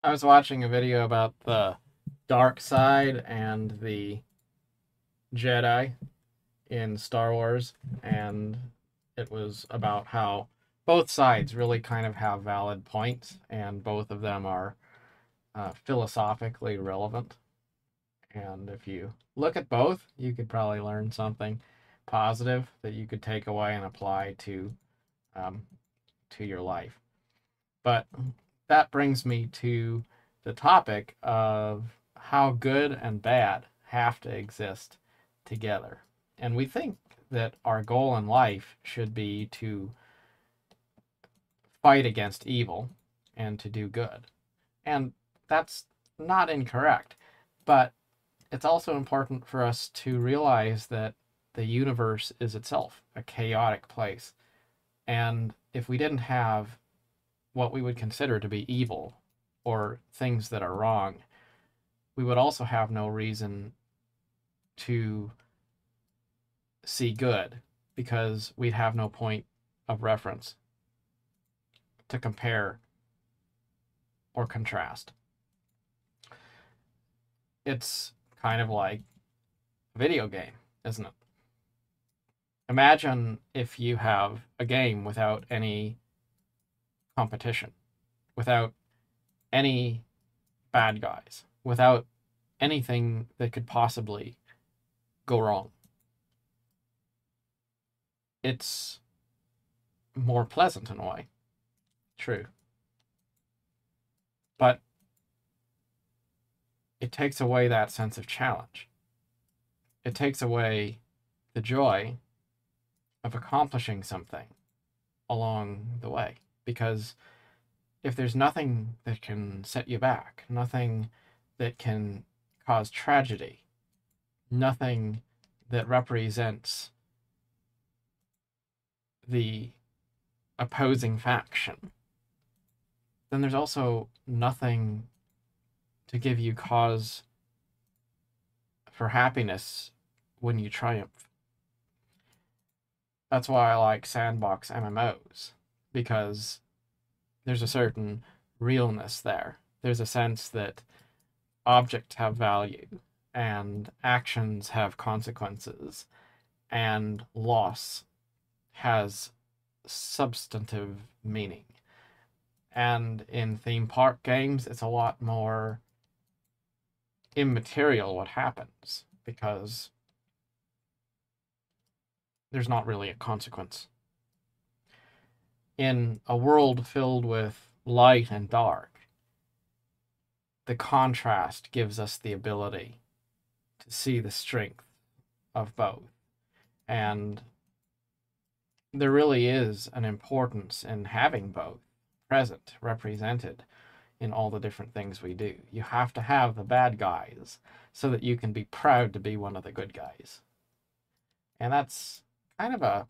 I was watching a video about the dark side and the Jedi in Star Wars, and it was about how both sides really kind of have valid points, and both of them are philosophically relevant. And if you look at both, you could probably learn something positive that you could take away and apply um, to your life. But that brings me to the topic of how good and bad have to exist together. And we think that our goal in life should be to fight against evil and to do good. And that's not incorrect. But it's also important for us to realize that the universe is itself a chaotic place. And if we didn't have what we would consider to be evil or things that are wrong, we would also have no reason to see good because we'd have no point of reference to compare or contrast. It's kind of like a video game, isn't it? Imagine if you have a game without any competition, without any bad guys, without anything that could possibly go wrong. It's more pleasant in a way. True. But it takes away that sense of challenge. It takes away the joy of accomplishing something along the way. Because if there's nothing that can set you back, nothing that can cause tragedy, nothing that represents the opposing faction, then there's also nothing to give you cause for happiness when you triumph. That's why I like sandbox MMOs, because there's a certain realness there. There's a sense that objects have value and actions have consequences and loss has substantive meaning. And in theme park games, it's a lot more immaterial what happens because there's not really a consequence. In a world filled with light and dark, the contrast gives us the ability to see the strength of both. And there really is an importance in having both present, represented in all the different things we do. You have to have the bad guys so that you can be proud to be one of the good guys. And that's kind of a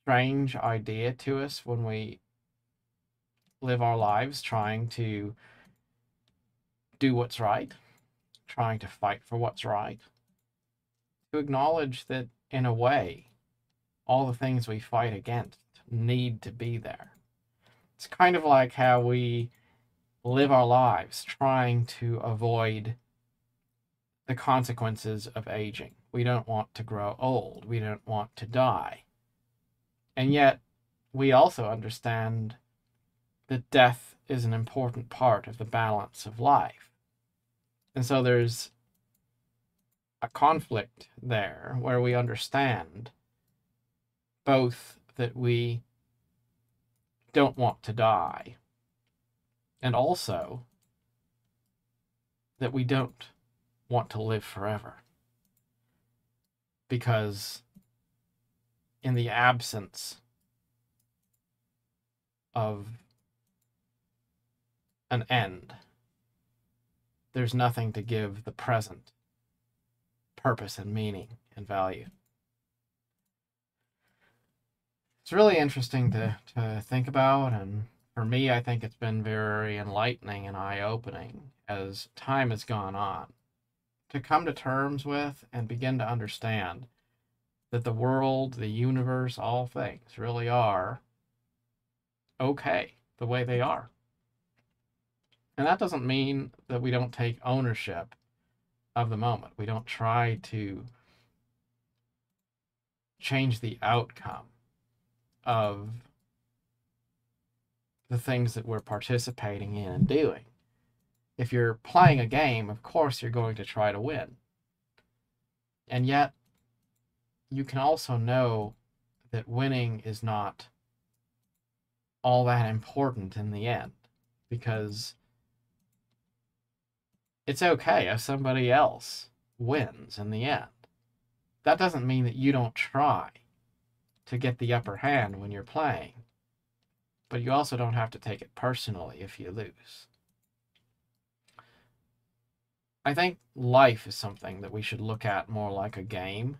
strange idea to us when we live our lives trying to do what's right, trying to fight for what's right, to acknowledge that in a way, all the things we fight against need to be there. It's kind of like how we live our lives trying to avoid the consequences of aging. We don't want to grow old. We don't want to die. And yet, we also understand that death is an important part of the balance of life. And so there's a conflict there where we understand both that we don't want to die and also that we don't want to live forever. Because in the absence of an end, there's nothing to give the present purpose and meaning and value. It's really interesting to think about, and for me, I think it's been very enlightening and eye opening as time has gone on to come to terms with and begin to understand that the world, the universe, all things really are okay the way they are. And that doesn't mean that we don't take ownership of the moment. We don't try to change the outcome of the things that we're participating in and doing. If you're playing a game, of course you're going to try to win. And yet, you can also know that winning is not all that important in the end, because it's okay if somebody else wins in the end. That doesn't mean that you don't try to get the upper hand when you're playing, but you also don't have to take it personally if you lose. I think life is something that we should look at more like a game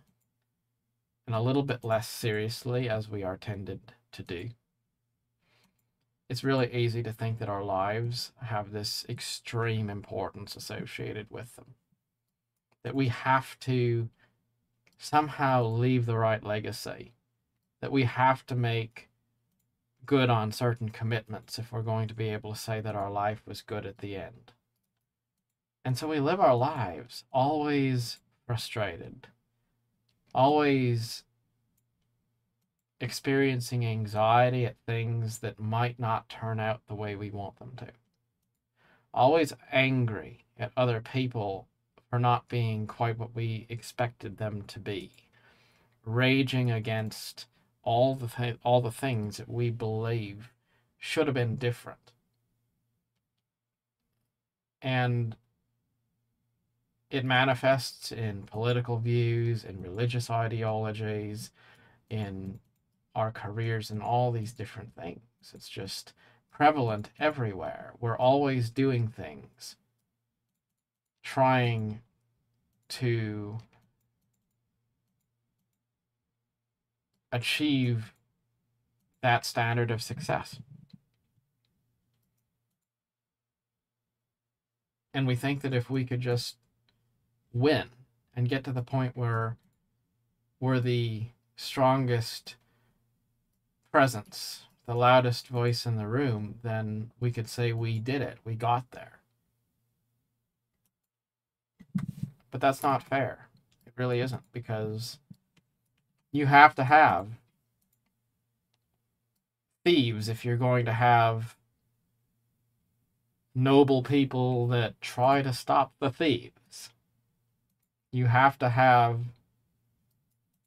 and a little bit less seriously, as we are tended to do. It's really easy to think that our lives have this extreme importance associated with them, that we have to somehow leave the right legacy, that we have to make good on certain commitments if we're going to be able to say that our life was good at the end. And so we live our lives always frustrated, always experiencing anxiety at things that might not turn out the way we want them to. Always angry at other people for not being quite what we expected them to be. Raging against all the things that we believe should have been different. And it manifests in political views, in religious ideologies, in our careers, and all these different things. It's just prevalent everywhere. We're always doing things, trying to achieve that standard of success. And we think that if we could just win and get to the point where we're the strongest presence, the loudest voice in the room, then we could say we did it, we got there. But that's not fair. It really isn't, because you have to have thieves if you're going to have noble people that try to stop the thieves. You have to have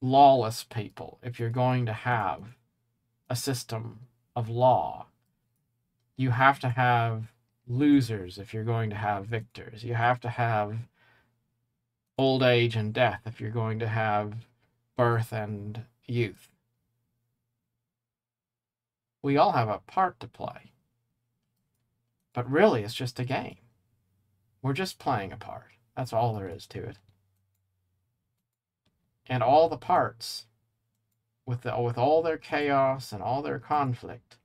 lawless people if you're going to have a system of law. You have to have losers if you're going to have victors. You have to have old age and death if you're going to have birth and youth. We all have a part to play. But really, it's just a game. We're just playing a part. That's all there is to it. And all the parts, with all their chaos and all their conflict,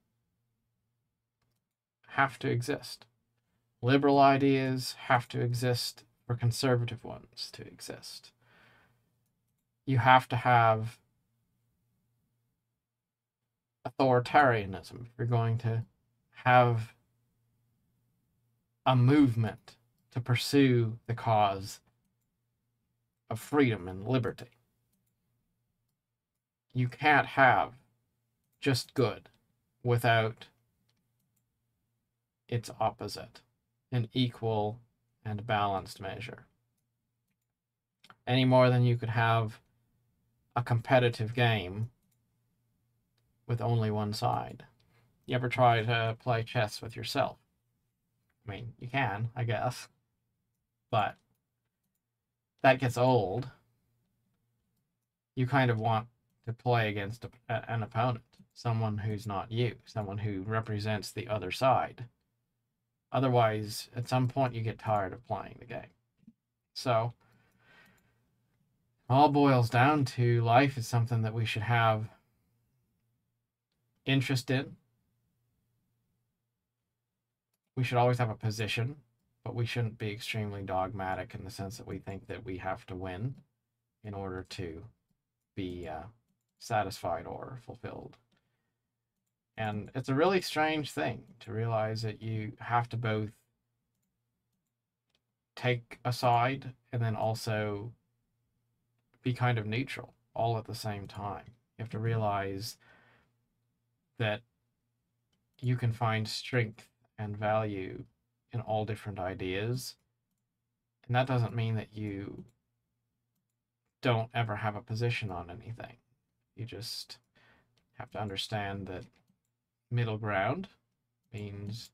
have to exist. Liberal ideas have to exist for conservative ones to exist. You have to have authoritarianism if you're going to have a movement to pursue the cause of freedom and liberty. You can't have just good without its opposite, an equal and balanced measure. Any more than you could have a competitive game with only one side. You ever try to play chess with yourself? I mean, you can, I guess, but that gets old. You kind of want to play against an opponent, someone who's not you, someone who represents the other side. Otherwise, at some point, you get tired of playing the game. So, all boils down to life is something that we should have interest in. We should always have a position, but we shouldn't be extremely dogmatic in the sense that we think that we have to win in order to be satisfied or fulfilled. And it's a really strange thing to realize that you have to both take a side and then also be kind of neutral all at the same time. You have to realize that you can find strength and value in all different ideas. And that doesn't mean that you don't ever have a position on anything. You just have to understand that middle ground means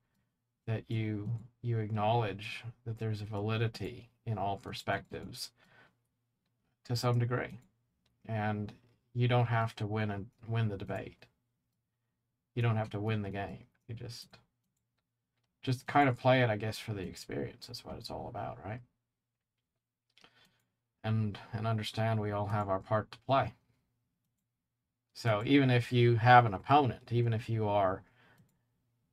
that you acknowledge that there's a validity in all perspectives to some degree. And you don't have to win the debate. You don't have to win the game. You just kind of play it, I guess, for the experience. That's what it's all about, right? And understand we all have our part to play. So even if you have an opponent, even if you are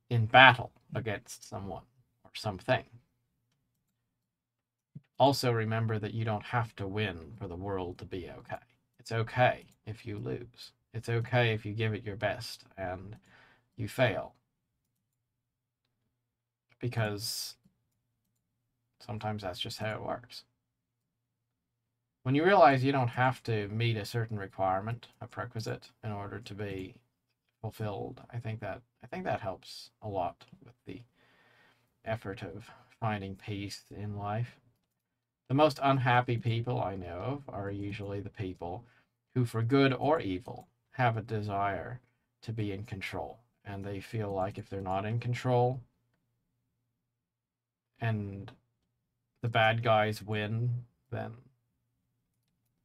in battle against someone or something, also remember that you don't have to win for the world to be okay. It's okay if you lose. It's okay if you give it your best and you fail. Because sometimes that's just how it works. When you realize you don't have to meet a certain requirement, a prerequisite, in order to be fulfilled, I think that helps a lot with the effort of finding peace in life. The most unhappy people I know of are usually the people who, for good or evil, have a desire to be in control. And they feel like if they're not in control and the bad guys win, then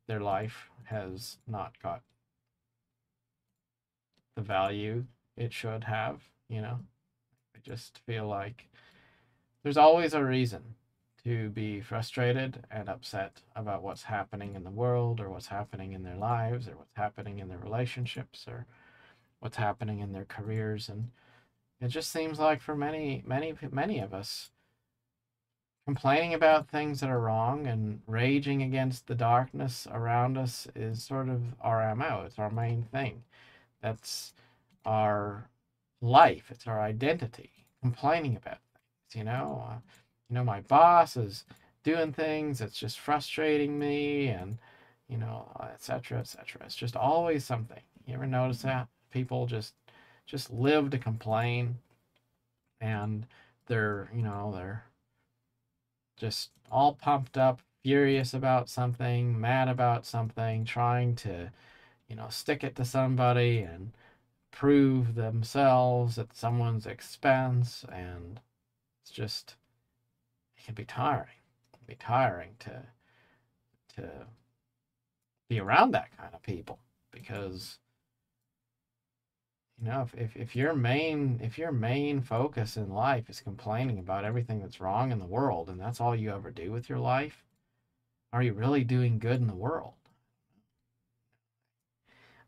their life has not got the value it should have, you know? I just feel like there's always a reason to be frustrated and upset about what's happening in the world or what's happening in their lives or what's happening in their relationships or what's happening in their careers. And it just seems like for many of us, complaining about things that are wrong and raging against the darkness around us is sort of our MO. It's our main thing. That's our life. It's our identity. Complaining about things, my boss is doing things that's just frustrating me, and etc., etc. It's just always something. You ever notice that people just live to complain, and they're just all pumped up, furious about something, mad about something, trying to, stick it to somebody and prove themselves at someone's expense. And it can be tiring. It can be tiring to be around that kind of people, because if your main focus in life is complaining about everything that's wrong in the world, and that's all you ever do with your life, are you really doing good in the world?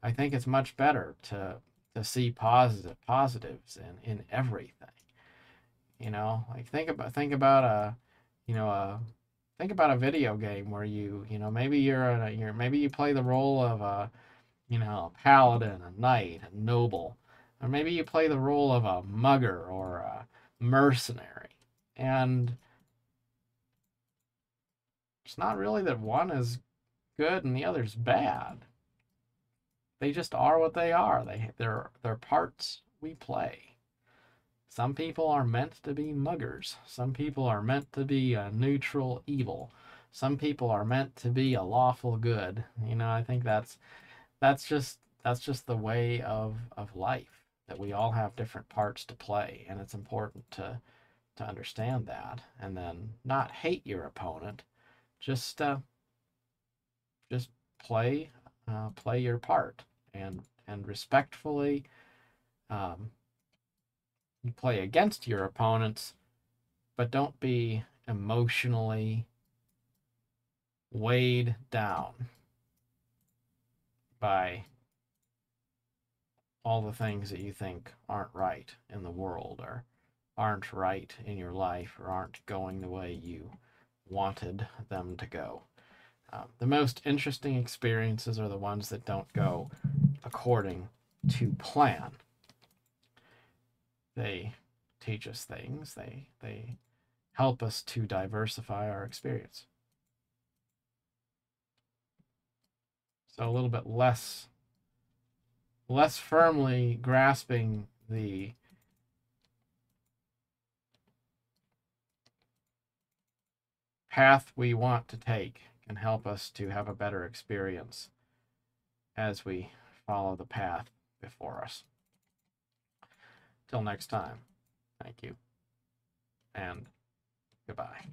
I think it's much better to see positives in everything. Like think about a video game where maybe maybe you play the role of a paladin, a knight, a noble, or maybe you play the role of a mugger or a mercenary. And it's not really that one is good and the other's bad. They just are what they are. They're parts we play. Some people are meant to be muggers. Some people are meant to be a neutral evil. Some people are meant to be a lawful good. I think that's just the way of life, that we all have different parts to play, and it's important to understand that, and then not hate your opponent. Just play your part, and respectfully, you play against your opponents, but don't be emotionally weighed down by all the things that you think aren't right in the world, or aren't right in your life, or aren't going the way you wanted them to go. The most interesting experiences are the ones that don't go according to plan. They teach us things. They help us to diversify our experience. So a little bit less firmly grasping the path we want to take can help us to have a better experience as we follow the path before us. Till next time, thank you and goodbye.